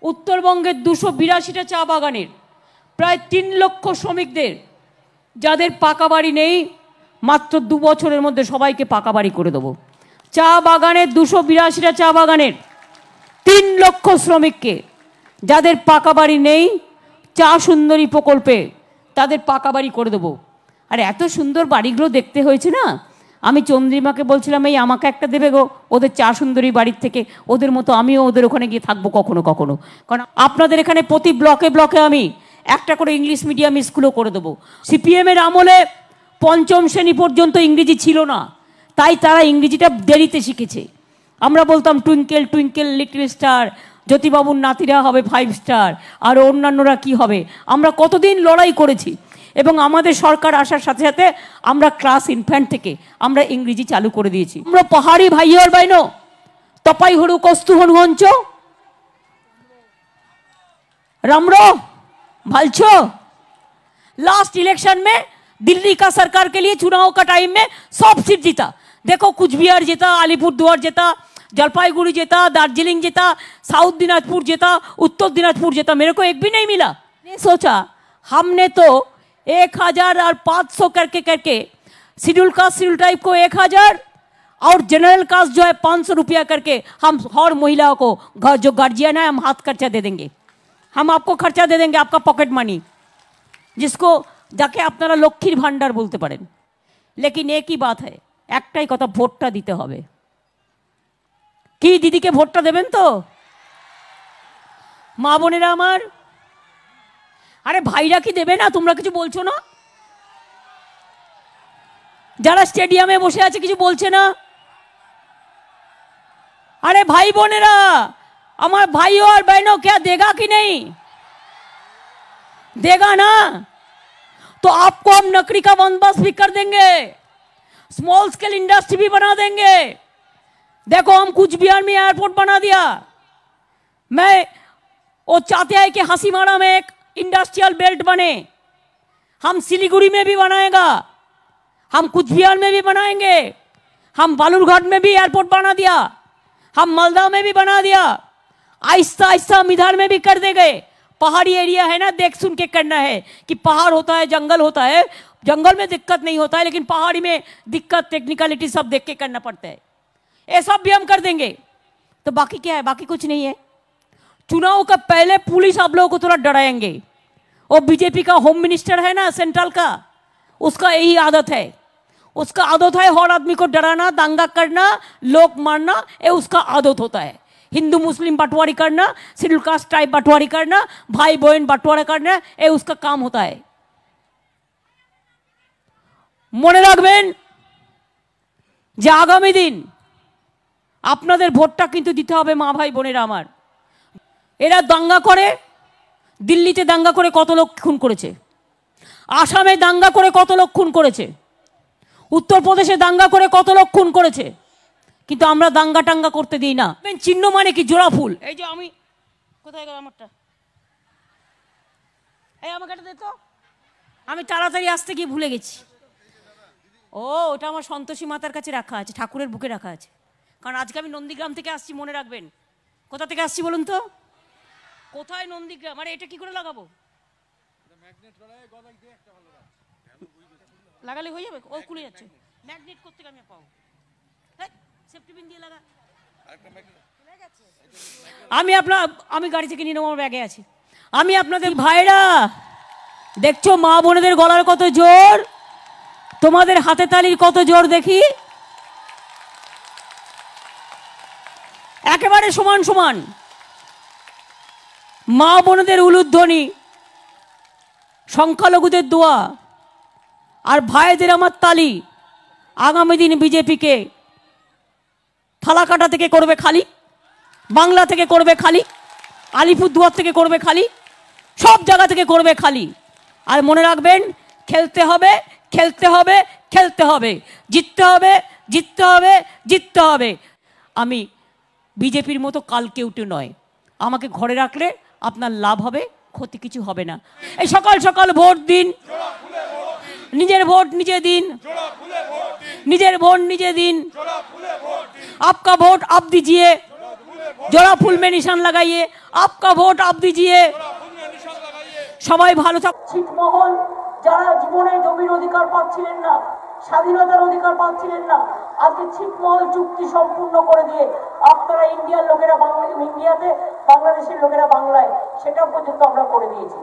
উত্তরবঙ্গের 282টা চা বাগানের প্রায় 3 লক্ষ শ্রমিকদের যাদের পাকা বাড়ি নেই, মাত্র 2 বছরের মধ্যে সবাইকে পাকা বাড়ি করে দেবো। চা বাগানের 282টা চা বাগানের 3 লক্ষ শ্রমিককে যাদের পাকা বাড়ি নেই, চা সুন্দরী প্রকল্পে তাদের পাকা বাড়ি করে দেবো। আর এত সুন্দর বাড়িগুলো দেখতে হয়েছে না, আমি চন্দ্রিমাকে বলছিলাম এই আমাকে একটা দেবে গো ওদের চা সুন্দরী বাড়ির থেকে, ওদের মতো আমিও ওদের ওখানে গিয়ে থাকবো কখনো কখনো। কারণ আপনাদের এখানে প্রতি ব্লকে ব্লকে আমি একটা করে ইংলিশ মিডিয়াম স্কুলও করে দেবো। সিপিএমের আমলে 5ম শ্রেণী পর্যন্ত ইংরেজি ছিল না, তাই তারা ইংরেজিটা দেরিতে শিখেছে। আমরা বলতাম টুইঙ্কেল টুইঙ্কেল লিটল স্টার, জ্যোতিবাবুর নাতিরা হবে 5 স্টার, আর অন্যান্যরা কি হবে। আমরা কতদিন লড়াই করেছি, এবং আমাদের সরকার আসার সাথে সাথে আমরা ক্লাস ইনফ্যান্ট থেকে আমরা ইংরেজি চালু করে দিয়েছি। আমরা পাহাড়ি ভাই और बहनों, तपाई हरु कस्तु हनुवंच रामरो भालछो। लास्ट इलेक्शन में दिल्ली का सरकार के लिए चुनाव का टाइम में सब सीट जीता। देखो कुचबिहार जीता, अलीपुरदुआर जीता, जलपाईगुड़ी जीता, दार्जिलिंग जीता, साउथ दिनाजपुर जीता, उत्तर दिनाजपुर जीता, मेरे को एक भी नहीं मिला। सोचा हमने तो 1000 और 500 करके करके शेड्यूल कास्ट शेड्यूल टाइप को 1000 और जनरल कास्ट जो है 500 रुपया करके हम हर महिलाओं को जो गार्जियन है हम हाथ खर्चा दे देंगे, हम आपको खर्चा दे देंगे, आपका पॉकेट मनी, जिसको जाके अपनारा लक्ष्मीर भांडार बोलते पारेन। लेकिन एक ही बात है, एकटाई कथा, भोटटा दीते होबे। कि दीदी के भोटटा देबेन तो मा बोनेरा आमार? अरे भाईरा की देबे ना, তোমরা কিছু বলছো না? যারা স্টেডিয়ামে বসে আছে কিছু বলছে না? अरे भाई बोनेरा, আমার भाइयों और बहनों, क्या देगा कि नहीं? देगा ना? तो आपको हम नौकरी का बंदोबस्त भी कर देंगे, स्मॉल स्केल इंडस्ट्री भी बना देंगे। देखो हम कुचबिहार में एयरपोर्ट बना दिया। मैं वो चाहते हैं कि हासीमारा में एक इंडस्ट्रियल बेल्ट बने, हम सिलीगुड़ी में भी बनाएगा, हम कुचबिहार में भी बनाएंगे, हम बालूरघाट में भी एयरपोर्ट बना दिया, हम मालदा में भी बना दिया। आहिस्ता आहिस्ता हम इधर में भी कर देंगे। पहाड़ी एरिया है ना, देख सुन के करना है कि पहाड़ होता है, जंगल होता है, जंगल में दिक्कत नहीं होता है, लेकिन पहाड़ी में दिक्कत, टेक्निकलिटी सब देख के करना पड़ता है। ये सब भी हम कर देंगे। तो बाकी क्या है? बाकी कुछ नहीं है। चुनाव का पहले पुलिस आप लोगों को थोड़ा डराएंगे। वो बीजेपी का होम मिनिस्टर है ना सेंट्रल का, उसका यही आदत है। उसका आदत है हर आदमी को डराना, दंगा करना, लोग मारना, ये उसका आदत होता है। हिंदू मुस्लिम बंटवारी करना, शेड्यूल कास्ट टाइप बंटवारी करना, भाई बहन बंटवारा करना, ये उसका काम होता है। মনে রাখবেন যে আগামী দিন আপনাদের ভোটটা কিন্তু দিতে হবে মা ভাই বোনেরা আমার। এরা দাঙ্গা করে, দিল্লিতে দাঙ্গা করে কত লোক খুন করেছে, আসামে দাঙ্গা করে কত লোক খুন করেছে, উত্তরপ্রদেশে দাঙ্গা করে কত লোক খুন করেছে, কিন্তু আমরা দাঙ্গা টাঙ্গা করতে দিই না। চিহ্ন মানে কি? জোড়া ফুল। এই যে আমি, কোথায় গেল আমারটা? এই আমাকে এটা দে তো, আমি তাড়াতাড়ি আসতে গিয়ে ভুলে গেছি। ও, ওটা আমার সন্তোষী মাতার কাছে রাখা আছে, ঠাকুরের বুকে রাখা আছে। কারণ আজকে আমি নন্দীগ্রাম থেকে আসছি, মনে রাখবেন। কোথা থেকে আসছি বলুন তো? কোথায় নন্দীগ্রাম? আরে এটা কি করে লাগাবো? লাগালে হয়ে যাবে? ও খুলে যাচ্ছে। ম্যাগনেট করতে আমি পাবো, সেফটি পিন দিয়ে লাগা। আমি গাড়ি থেকে নিয়ে নেবো, আমার ব্যাগে আছে। আমি আপনাদের ভাইরা, দেখছো মা বোনেদের গলার কত জোর, তোমাদের হাতে তালির কত জোর দেখি। একেবারে সমান সমান মা বোনেদের উলুধ্বনি, সংখ্যালঘুদের দোয়া আর ভাইদের আমার তালি। আগামী দিন বিজেপিকে ফালাকাটা থেকে করবে খালি, বাংলা থেকে করবে খালি, আলিপুরদুয়ার থেকে করবে খালি, সব জায়গা থেকে করবে খালি। আর মনে রাখবেন, খেলতে হবে, খেলতে হবে, খেলতে হবে, জিততে হবে, জিততে হবে, জিততে হবে। আমি বিজেপির মতো কালকেউটে নয়। আমাকে ঘরে রাখলে আপনার লাভ হবে, ক্ষতি কিছু হবে না। এই সকাল সকাল ভোট দিন, নিজের ভোট নিজে দিন, নিজের ভোট নিজে দিন। आपका वोट आप दीजिए, जोड़ा फूल में निशान लगाइए, आपका वोट आप दीजिए। সবাই ভালো থাকুন। ছিটমহল যারা জীবনে জমির অধিকার পাচ্ছিলেন না, স্বাধীনতার অধিকার পাচ্ছিলেন না, আজকে ছিটমহল চুক্তি সম্পূর্ণ করে দিয়ে আপনারা ইন্ডিয়ার লোকেরা ইন্ডিয়াতে, বাংলাদেশের লোকেরা বাংলায়, সেটা পর্যন্ত আমরা করে দিয়েছি।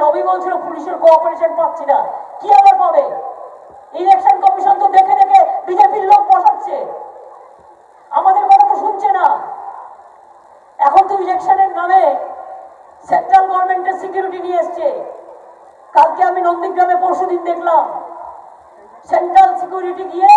রবি বলছিল পুলিশের কোঅপারেশন পাচ্ছি না, কি আবার পাবে? ইলেকশন কমিশন তো দেখে দেখে বিজেপির লোক বসাচ্ছে, আমাদের কথা তো শুনছে না। এখন তো ইলেকশনের নামে সেন্ট্রাল গভর্নমেন্টের সিকিউরিটি নিয়ে এসছে। কালকে আমি নন্দীগ্রামে পরশুদিন দেখলাম সেন্ট্রাল সিকিউরিটি গিয়ে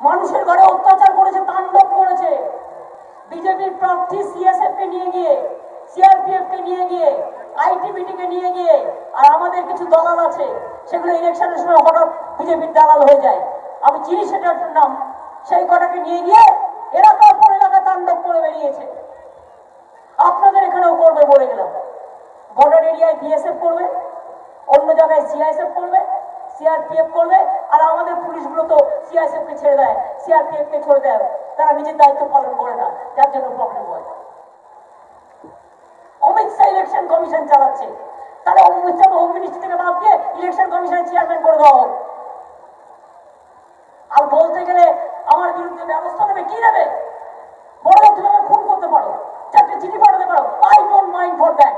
মানুষের ঘরে অত্যাচার করেছে, তাণ্ডব করেছে। বিজেপির প্রার্থী সিএসএফ কে নিয়ে গিয়ে, সিআরপিএফ কে নিয়ে গিয়ে, আইটিবিটি কে নিয়ে গিয়ে, আর আমাদের কিছু দলাল আছে সেগুলো ইলেকশনের সময় হঠাৎ বিজেপির দালাল হয়ে যায়, আমি চিনি সেটার নাম, সেই কটাকে নিয়ে গিয়ে এলাকার পর এলাকা তাণ্ডব করে বেরিয়েছে। আপনাদের এখানেও করবে বলে গেলাম। বর্ডার এরিয়ায় বিএসএফ করবে, অন্য জায়গায় সিআইএসএফ করবে, সিআরপিএফ করবে, আর আমাদের পুলিশগুলো তো সিআইএসএফ কে ছেড়ে দেয়, সিআরপিএফ কে ছেড়ে দেয়, তারা নিজের দায়িত্ব পালন করে না, যার জন্য প্রবলেম হয়। অমিত শাহ ইলেকশন কমিশন চালাচ্ছে, তাহলে অমিত শাহ হোম মিনিস্ট্রি থেকে বাদ দিয়ে ইলেকশন কমিশনের চেয়ারম্যান করে দেওয়া হোক। আর বলতে গেলে আমার বিরুদ্ধে ব্যবস্থা নেবে, কি নেবে? বড় তুমি আমাকে খুন করতে পারো, চারটে চিঠি পাঠাতে পারো, I don't mind for that.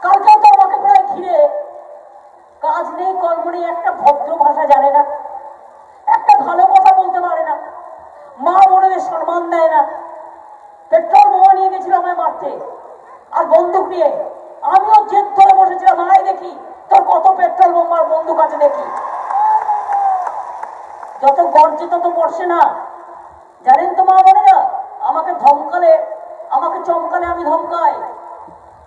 কালকেও তো আমাকে প্রায় ঘিরে, কাজ নেই কর্ম নেই, একটা ভদ্র ভাষা জানে না, একটা ভালো কথা বলতে পারে না, মা বোনদের সম্মান দেয় না। পেট্রোল বোমা নিয়ে গেছিল আমায় মারতে, আর বন্দুক নিয়ে আমিও জেদ ধরে বসেছিলাম, আয় দেখি তোর কত পেট্রোল বোমার বন্দুক আছে দেখি। যত গর্জে তত বর্ষে না, জানেন তো মা বোনেরা? আমাকে ধমকালে, আমাকে চমকালে আমি ধমকাই,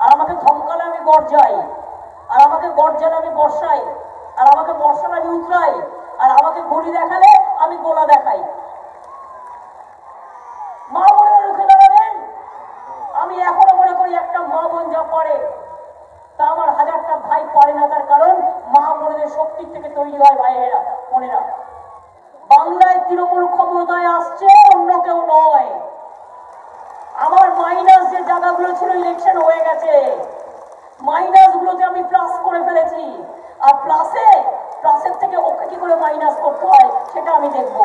আর আমাকে ধমকালে আমি গর্জাই, আর আমাকে গর্জালে আমি বর্ষাই, আর আমাকে বর্ষালে আমি উতরাই, আর আমাকে গড়ি দেখালে আমি গোলা দেখাই। মা বোনেরা রুখে দাঁড়াবেন। আমি এখনো মনে করি একটা মা বোন যা পারে তা আমার হাজারটা ভাই পারে না, তার কারণ মা বোনদের শক্তির থেকে তৈরি হয় ভাইয়েরা বোনেরা। বাংলায় তৃণমূল ক্ষমতায় আসছে, অন্য কেউ নয়। আমার মাইনাস যে জায়গাগুলো ছিল ইলেকশন হয়ে গেছে, মাইনাস গুলোতে আমি প্লাস করে ফেলেছি, আর প্লাসের থেকে ওকে কি করে মাইনাস করতে হয় সেটা আমি দেখব।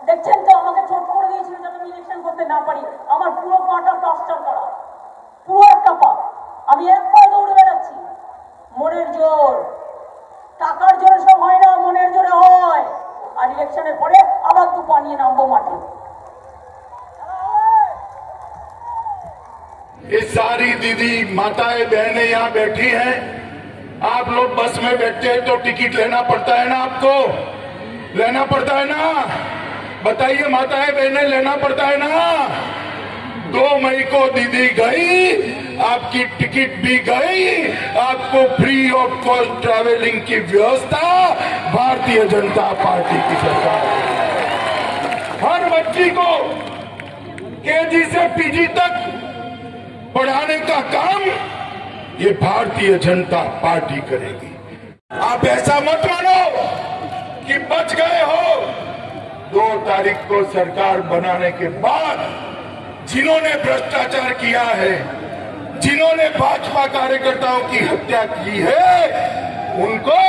দেখছেন তো আমাকে চোট করে দিয়েছিল যাতে আমি ইলেকশন করতে না পারি। আমার পুরো পাটা প্লাস্টার করা, পুরো একটা পা, আমি এক পা দৌড়ে বেড়াচ্ছি। মনের জোর, টাকার জোরে সব হয় না, মনের জোরে হয়। আর ইলেকশনের পরে আবার দু পা নিয়ে নামবো মাঠে। ये सारी दीदी माताएं बहनें यहाँ बैठी हैं। आप लोग बस में बैठते हैं तो टिकट लेना पड़ता है ना, आपको लेना पड़ता है ना? बताइए माताएं बहनें, लेना पड़ता है ना? 2 मई को दीदी गई, आपकी टिकट भी गई, आपको फ्री ऑफ कॉस्ट ट्रैवलिंग की व्यवस्था भारतीय जनता पार्टी की सरकार। हर बच्ची को केजी से पीजी तक पढ़ाने का काम ये भारतीय जनता पार्टी करेगी। आप ऐसा मत मानो कि बच गए हो। 2 तारीख को सरकार बनाने के बाद जिन्होंने भ्रष्टाचार किया है, जिन्होंने भाजपा कार्यकर्ताओं की हत्या की है, उनको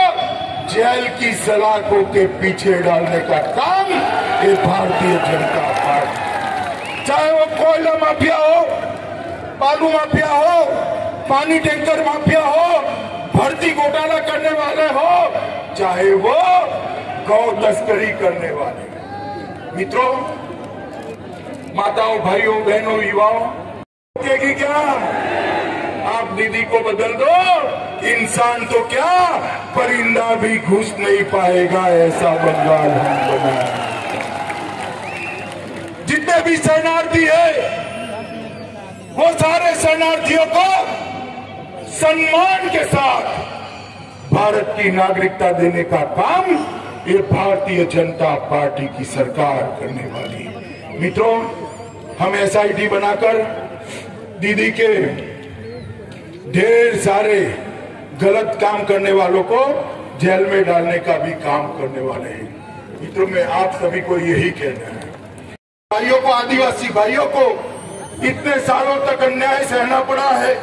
जेल की सलाखों के पीछे डालने का काम ये भारतीय जनता पार्टी, चाहे वो कोयला माफिया हो, बालू माफिया हो, पानी टैंकर माफिया हो, भर्ती घोटाला करने वाले हो, चाहे वो गौ तस्करी करने वाले। मित्रों, माताओं, भाइयों, बहनों, युवाओं, देगी क्या? आप दीदी को बदल दो, इंसान तो क्या परिंदा भी घुस नहीं पाएगा, ऐसा बंगाल हम बनाए। जितने भी शरणार्थी है वो सारे शरणार्थियों को सम्मान के साथ भारत की नागरिकता देने का काम ये भारतीय जनता पार्टी की सरकार करने वाली है। मित्रों, हम एसआईटी बनाकर दीदी के ढेर सारे गलत काम करने वालों को जेल में डालने का भी काम करने वाले हैं। मित्रों में आप सभी को यही कहना है, भाइयों को, आदिवासी भाइयों को इतने सालों तक अन्याय सहना पड़ा है,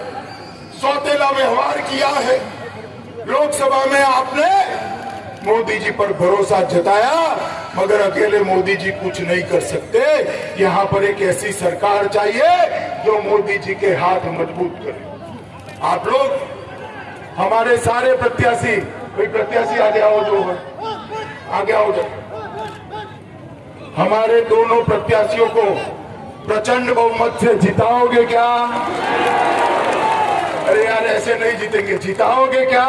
सौतेला व्यवहार किया है। लोकसभा में आपने मोदी जी पर भरोसा जताया, मगर अकेले मोदी जी कुछ नहीं कर सकते। यहाँ पर एक ऐसी सरकार चाहिए जो मोदी जी के हाथ मजबूत करे। आप लोग हमारे सारे प्रत्याशी, कोई प्रत्याशी आगे आओ, जो आगे आओ, जो हमारे दोनों प्रत्याशियों को प्रचंड बहुमत से जिताओगे क्या? अरे यार, ऐसे नहीं जीतेंगे, जिताओगे क्या?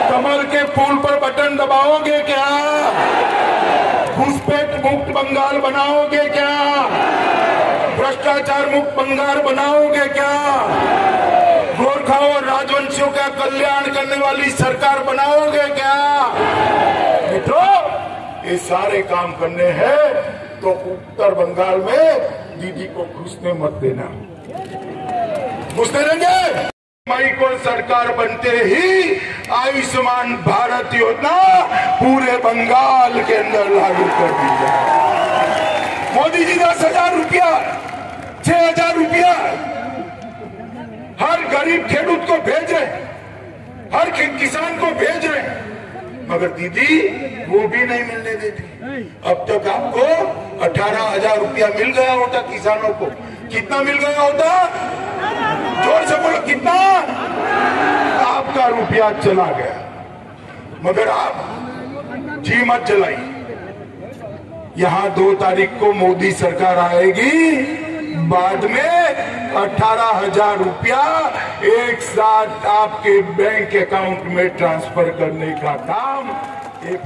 कमल के फूल पर बटन दबाओगे क्या? घुसपैठ मुक्त बंगाल बनाओगे क्या? भ्रष्टाचार मुक्त बंगाल बनाओगे क्या? गोरखा और राजवंशियों का कल्याण करने वाली सरकार बनाओगे क्या? मित्रों, ये सारे काम करने हैं तो उत्तर बंगाल में दीदी को घुसने मत देना। घुसने देंगे? मई को सरकार बनते ही आयुष्मान भारत योजना पूरे बंगाल के अंदर लागू कर दी जाए। मोदी जी 10,000 रुपया, 6,000 रुपया हर गरीब खेडूत को भेज रहे, हर किसान को भेज रहे, मगर दीदी वो भी नहीं मिलने देती। अब तक आपको 18,000 रुपया मिल गया होता किसानों को। कितना मिल गया होता? जोर से बोलो, कितना? आपका रुपया चला गया, मगर आप जी मत जलाइए। यहां 2 तारीख को मोदी सरकार आएगी, बाद में 18,000 रुपया एक साथ आपके बैंक अकाउंट में ट्रांसफर करने का काम एक